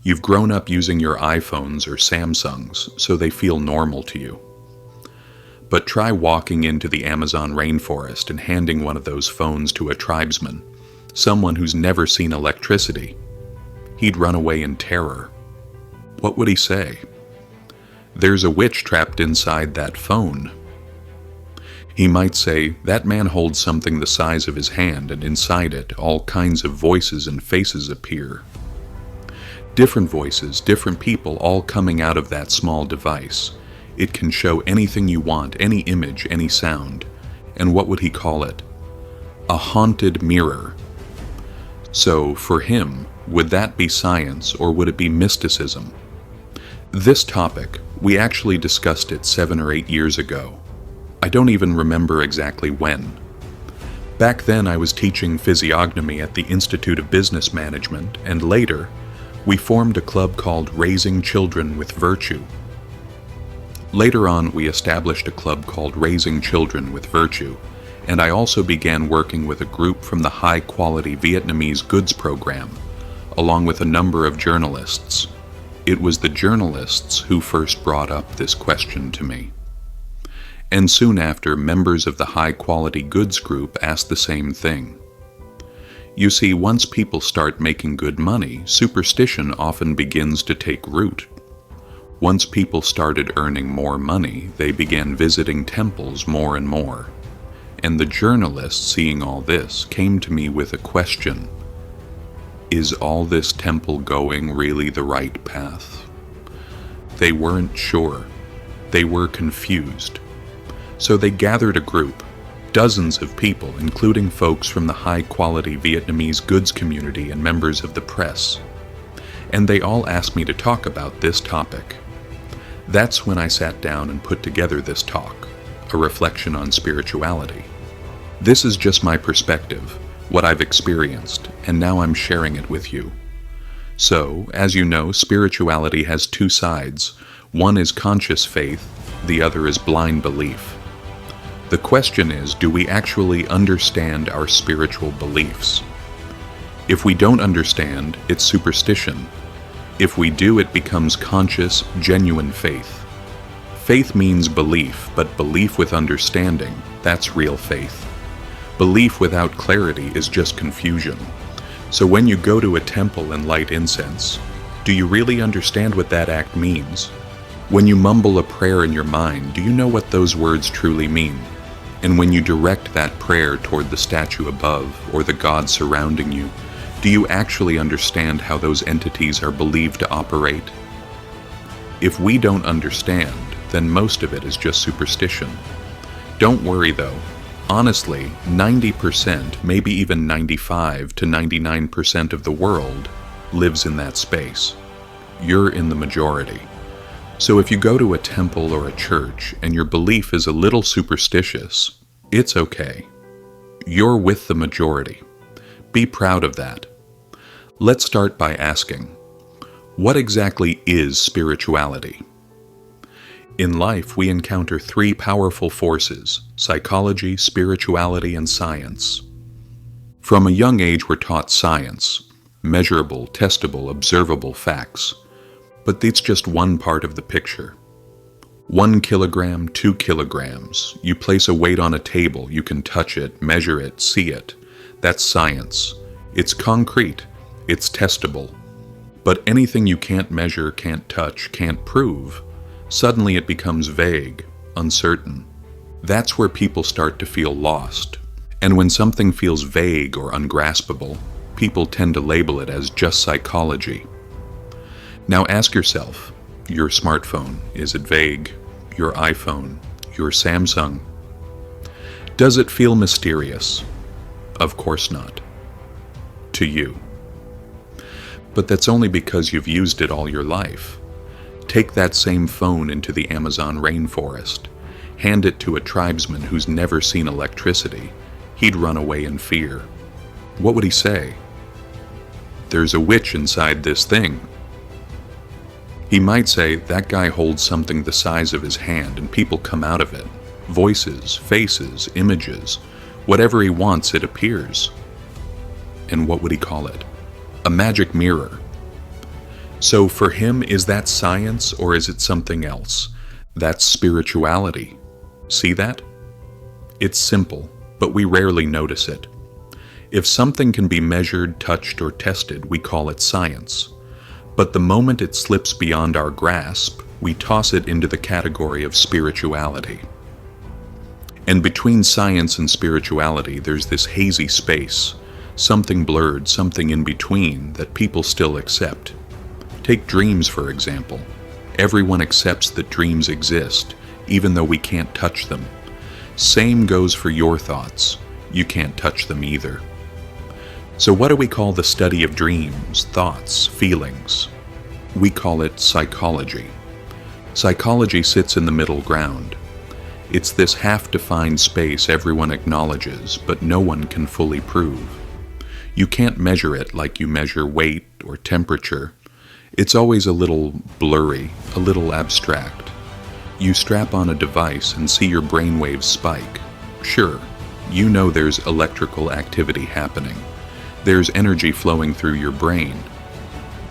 You've grown up using your iPhones or Samsungs, so they feel normal to you. But try walking into the Amazon rainforest and handing one of those phones to a tribesman, someone who's never seen electricity. He'd run away in terror. What would he say? There's a witch trapped inside that phone. He might say, that man holds something the size of his hand, and inside it all kinds of voices and faces appear. Different voices, different people, all coming out of that small device. It can show anything you want, any image, any sound. And what would he call it? A haunted mirror. So, for him, would that be science or would it be mysticism? This topic, we actually discussed it 7 or 8 years ago. I don't even remember exactly when. Back then I was teaching physiognomy at the Institute of Business Management, and later, we formed a club called Raising Children with Virtue. Later on, we established a club called Raising Children with Virtue, and I also began working with a group from the high-quality Vietnamese goods program, along with a number of journalists. It was the journalists who first brought up this question to me. And soon after, members of the high-quality goods group asked the same thing. You see, once people start making good money, superstition often begins to take root. Once people started earning more money, they began visiting temples more and more. And the journalists, seeing all this, came to me with a question. Is all this temple going really the right path? They weren't sure. They were confused. So they gathered a group, dozens of people, including folks from the high-quality Vietnamese goods community and members of the press. And they all asked me to talk about this topic. That's when I sat down and put together this talk, a reflection on spirituality. This is just my perspective, what I've experienced, and now I'm sharing it with you. So, as you know, spirituality has two sides. One is conscious faith, the other is blind belief. The question is, do we actually understand our spiritual beliefs? If we don't understand, it's superstition. If we do, it becomes conscious, genuine faith. Faith means belief, but belief with understanding, that's real faith. Belief without clarity is just confusion. So when you go to a temple and light incense, do you really understand what that act means? When you mumble a prayer in your mind, do you know what those words truly mean? And when you direct that prayer toward the statue above or the God surrounding you, do you actually understand how those entities are believed to operate? If we don't understand, then most of it is just superstition. Don't worry though. Honestly, 90%, maybe even 95 to 99% of the world lives in that space. You're in the majority. So if you go to a temple or a church and your belief is a little superstitious, it's okay. You're with the majority. Be proud of that. Let's start by asking, what exactly is spirituality? In life, we encounter three powerful forces: psychology, spirituality, and science. From a young age, we're taught science, measurable, testable, observable facts. But it's just one part of the picture. 1 kilogram, 2 kilograms. You place a weight on a table, you can touch it, measure it, see it. That's science. It's concrete. It's testable. But anything you can't measure, can't touch, can't prove, suddenly it becomes vague, uncertain. That's where people start to feel lost. And when something feels vague or ungraspable, people tend to label it as just psychology. Now ask yourself, your smartphone, is it vague? Your iPhone, your Samsung? Does it feel mysterious? Of course not. To you. But that's only because you've used it all your life. Take that same phone into the Amazon rainforest. Hand it to a tribesman who's never seen electricity. He'd run away in fear. What would he say? There's a witch inside this thing. He might say, that guy holds something the size of his hand and people come out of it. Voices, faces, images. Whatever he wants, it appears. And what would he call it? A magic mirror. So for him, is that science or is it something else? That's spirituality. See that? It's simple, but we rarely notice it. If something can be measured, touched, or tested, we call it science. But the moment it slips beyond our grasp, we toss it into the category of spirituality. And between science and spirituality, there's this hazy space, something blurred, something in between that people still accept. Take dreams, for example. Everyone accepts that dreams exist, even though we can't touch them. Same goes for your thoughts. You can't touch them either. So what do we call the study of dreams, thoughts, feelings? We call it psychology. Psychology sits in the middle ground. It's this half-defined space everyone acknowledges, but no one can fully prove. You can't measure it like you measure weight or temperature. It's always a little blurry, a little abstract. You strap on a device and see your brainwaves spike. Sure, you know there's electrical activity happening. There's energy flowing through your brain.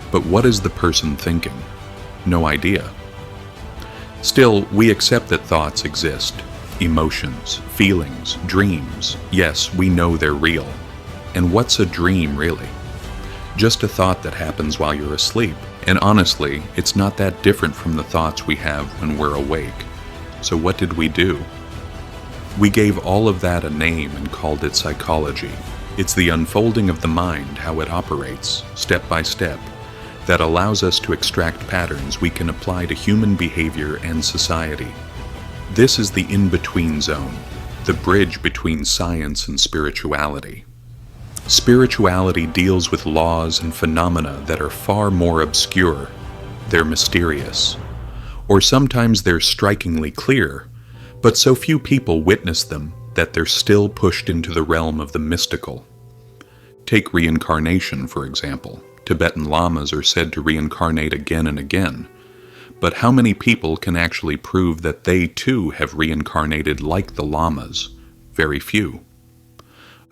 But what is the person thinking? No idea. Still, we accept that thoughts exist. Emotions, feelings, dreams. Yes, we know they're real. And what's a dream, really? Just a thought that happens while you're asleep. And honestly, it's not that different from the thoughts we have when we're awake. So what did we do? We gave all of that a name and called it psychology. It's the unfolding of the mind, how it operates, step by step, that allows us to extract patterns we can apply to human behavior and society. This is the in-between zone, the bridge between science and spirituality. Spirituality deals with laws and phenomena that are far more obscure. They're mysterious. Or sometimes they're strikingly clear, but so few people witness them that they're still pushed into the realm of the mystical. Take reincarnation, for example. Tibetan lamas are said to reincarnate again and again. But how many people can actually prove that they too have reincarnated like the lamas? Very few.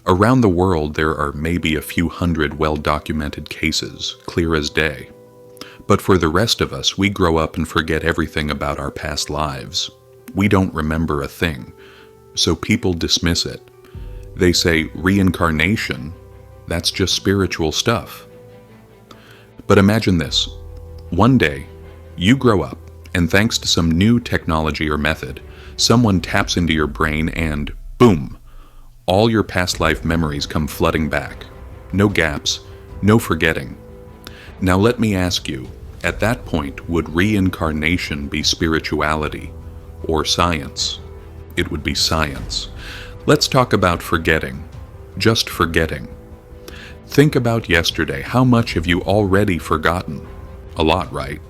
Around the world, there are maybe a few hundred well-documented cases, clear as day. But for the rest of us, we grow up and forget everything about our past lives. We don't remember a thing, so people dismiss it. They say, reincarnation, that's just spiritual stuff. But imagine this. One day, you grow up, and thanks to some new technology or method, someone taps into your brain and, boom! All your past life memories come flooding back. No gaps, no forgetting. Now let me ask you, at that point, would reincarnation be spirituality or science? It would be science. Let's talk about forgetting. Just forgetting. Think about yesterday. How much have you already forgotten? A lot, right?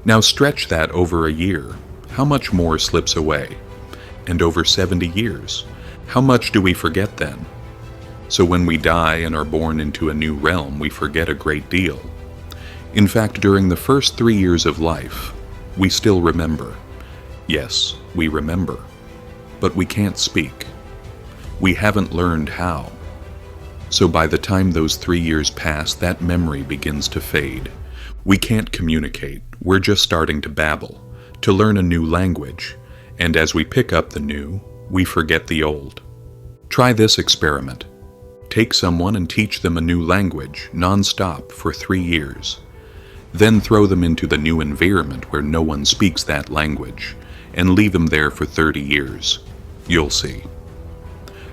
Now stretch that over a year. How much more slips away? And over 70 years? How much do we forget then? So when we die and are born into a new realm, we forget a great deal. In fact, during the first 3 years of life, we still remember. Yes, we remember. But we can't speak. We haven't learned how. So by the time those 3 years pass, that memory begins to fade. We can't communicate. We're just starting to babble, to learn a new language. And as we pick up the new, we forget the old. Try this experiment. Take someone and teach them a new language, non-stop, for 3 years. Then throw them into the new environment where no one speaks that language, and leave them there for 30 years. You'll see.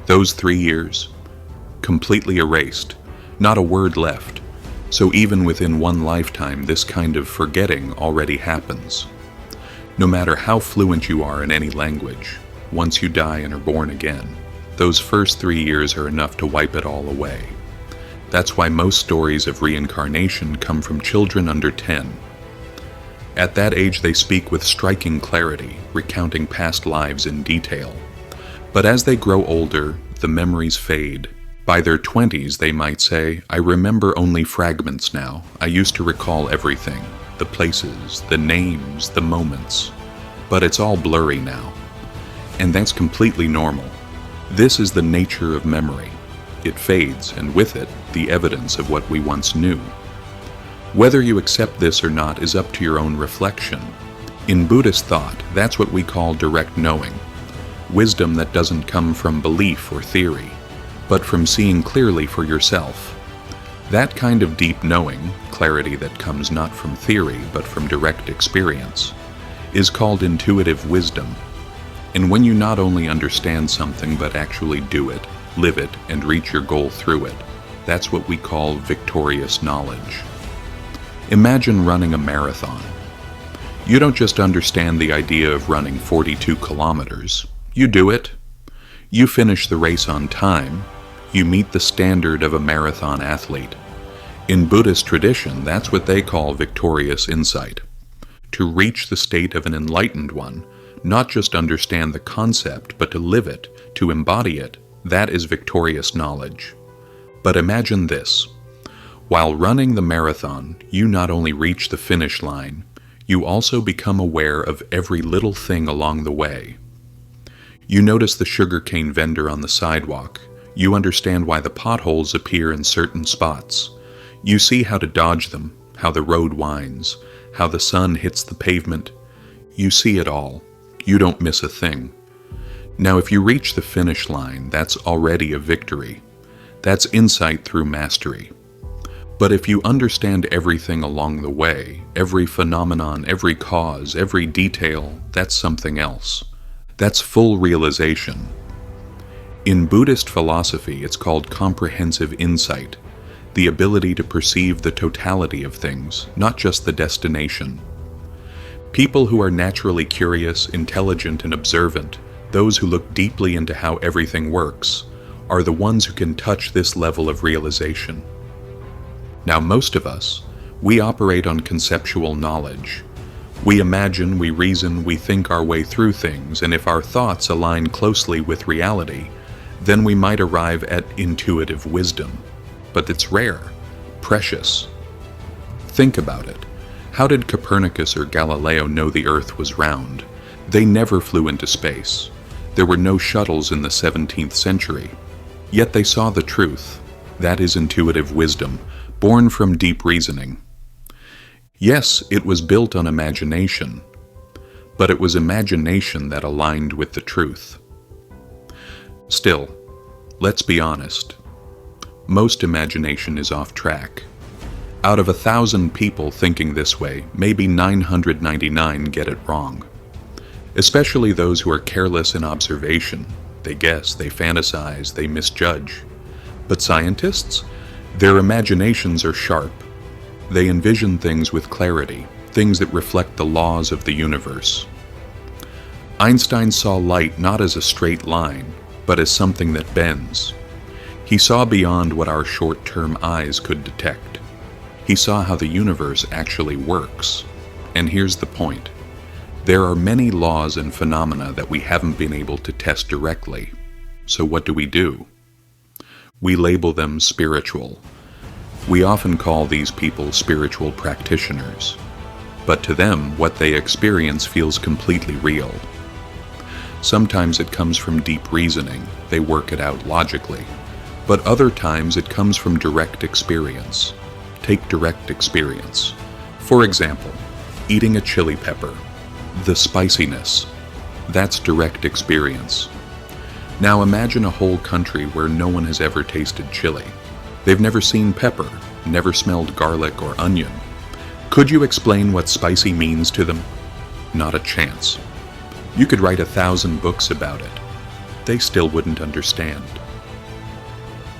Those 3 years, completely erased, not a word left. So even within one lifetime, this kind of forgetting already happens. No matter how fluent you are in any language, once you die and are born again, those first 3 years are enough to wipe it all away. That's why most stories of reincarnation come from children under 10. At that age, they speak with striking clarity, recounting past lives in detail. But as they grow older, the memories fade. By their 20s, they might say, I remember only fragments now. I used to recall everything, the places, the names, the moments. But it's all blurry now. And that's completely normal. This is the nature of memory. It fades, and with it, the evidence of what we once knew. Whether you accept this or not is up to your own reflection. In Buddhist thought, that's what we call direct knowing, wisdom that doesn't come from belief or theory, but from seeing clearly for yourself. That kind of deep knowing, clarity that comes not from theory but from direct experience, is called intuitive wisdom. And when you not only understand something but actually do it, live it, and reach your goal through it, that's what we call victorious knowledge. Imagine running a marathon. You don't just understand the idea of running 42 kilometers. You do it. You finish the race on time. You meet the standard of a marathon athlete. In Buddhist tradition, that's what they call victorious insight. To reach the state of an enlightened one, not just understand the concept, but to live it, to embody it, that is victorious knowledge. But imagine this. While running the marathon, you not only reach the finish line, you also become aware of every little thing along the way. You notice the sugarcane vendor on the sidewalk. You understand why the potholes appear in certain spots. You see how to dodge them, how the road winds, how the sun hits the pavement. You see it all. You don't miss a thing. Now, if you reach the finish line, that's already a victory. That's insight through mastery. But if you understand everything along the way, every phenomenon, every cause, every detail, that's something else. That's full realization. In Buddhist philosophy, it's called comprehensive insight, the ability to perceive the totality of things, not just the destination. People who are naturally curious, intelligent, and observant, those who look deeply into how everything works, are the ones who can touch this level of realization. Now, most of us, we operate on conceptual knowledge. We imagine, we reason, we think our way through things, and if our thoughts align closely with reality, then we might arrive at intuitive wisdom. But it's rare, precious. Think about it. How did Copernicus or Galileo know the Earth was round? They never flew into space. There were no shuttles in the 17th century. Yet they saw the truth. That is intuitive wisdom, born from deep reasoning. Yes, it was built on imagination, but it was imagination that aligned with the truth. Still, let's be honest. Most imagination is off track. Out of 1,000 people thinking this way, maybe 999 get it wrong. Especially those who are careless in observation. They guess, they fantasize, they misjudge. But scientists? Their imaginations are sharp. They envision things with clarity, things that reflect the laws of the universe. Einstein saw light not as a straight line, but as something that bends. He saw beyond what our short-term eyes could detect. He saw how the universe actually works. And here's the point. There are many laws and phenomena that we haven't been able to test directly. So what do? We label them spiritual. We often call these people spiritual practitioners. But to them, what they experience feels completely real. Sometimes it comes from deep reasoning. They work it out logically. But other times it comes from direct experience. Take direct experience. For example, eating a chili pepper. The spiciness. That's direct experience. Now imagine a whole country where no one has ever tasted chili. They've never seen pepper, never smelled garlic or onion. Could you explain what spicy means to them? Not a chance. You could write 1,000 books about it. They still wouldn't understand.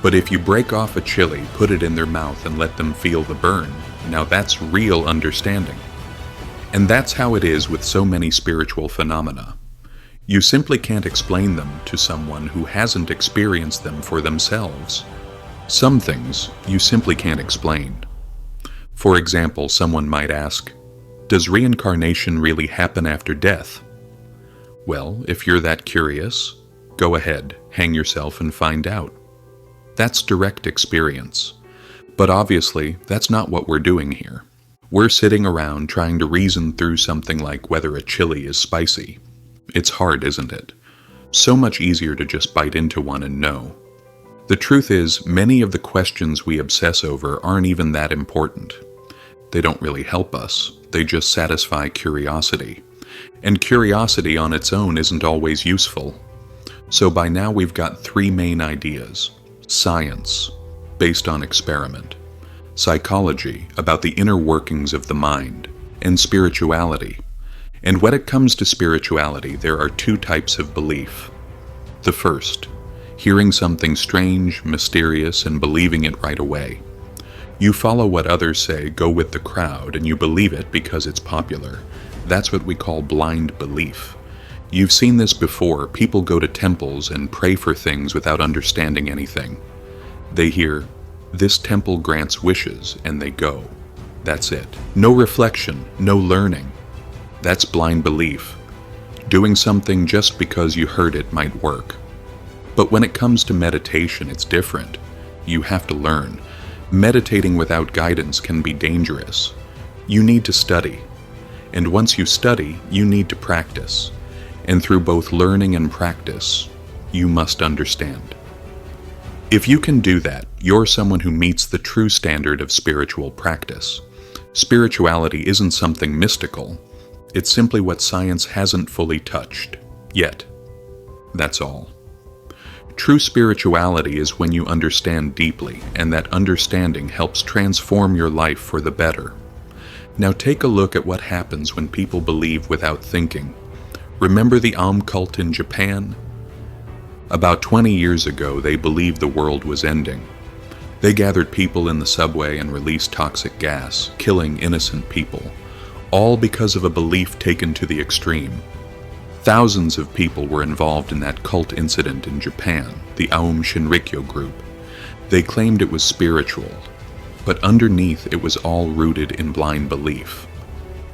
But if you break off a chili, put it in their mouth and let them feel the burn, now that's real understanding. And that's how it is with so many spiritual phenomena. You simply can't explain them to someone who hasn't experienced them for themselves. Some things you simply can't explain. For example, someone might ask, does reincarnation really happen after death? Well, if you're that curious, go ahead, hang yourself and find out. That's direct experience. But obviously, that's not what we're doing here. We're sitting around trying to reason through something like whether a chili is spicy. It's hard, isn't it? So much easier to just bite into one and know. The truth is, many of the questions we obsess over aren't even that important. They don't really help us, they just satisfy curiosity. And curiosity on its own isn't always useful. So by now we've got three main ideas: science, based on experiment; psychology, about the inner workings of the mind; and spirituality. And when it comes to spirituality, there are two types of belief. The first, hearing something strange, mysterious, and believing it right away. You follow what others say, go with the crowd, and you believe it because it's popular. That's what we call blind belief. You've seen this before. People go to temples and pray for things without understanding anything. They hear, "This temple grants wishes," and they go. That's it. No reflection, no learning. That's blind belief. Doing something just because you heard it might work. But when it comes to meditation, it's different. You have to learn. Meditating without guidance can be dangerous. You need to study. And once you study, you need to practice. And through both learning and practice, you must understand. If you can do that, you're someone who meets the true standard of spiritual practice. Spirituality isn't something mystical. It's simply what science hasn't fully touched, yet. That's all. True spirituality is when you understand deeply, and that understanding helps transform your life for the better. Now take a look at what happens when people believe without thinking. Remember the Aum cult in Japan? About 20 years ago, they believed the world was ending. They gathered people in the subway and released toxic gas, killing innocent people, all because of a belief taken to the extreme. Thousands of people were involved in that cult incident in Japan, the Aum Shinrikyo group. They claimed it was spiritual, but underneath it was all rooted in blind belief.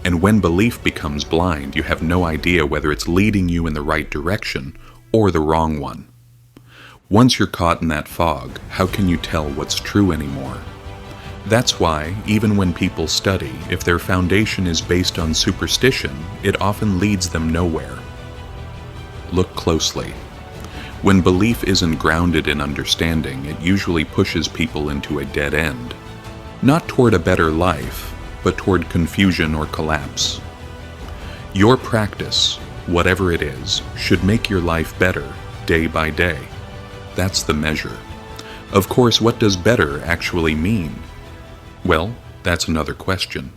And when belief becomes blind, you have no idea whether it's leading you in the right direction or the wrong one. Once you're caught in that fog, how can you tell what's true anymore? That's why, even when people study, if their foundation is based on superstition, it often leads them nowhere. Look closely. When belief isn't grounded in understanding, it usually pushes people into a dead end. Not toward a better life, but toward confusion or collapse. Your practice, whatever it is, should make your life better, day by day. That's the measure. Of course, what does better actually mean? Well, that's another question.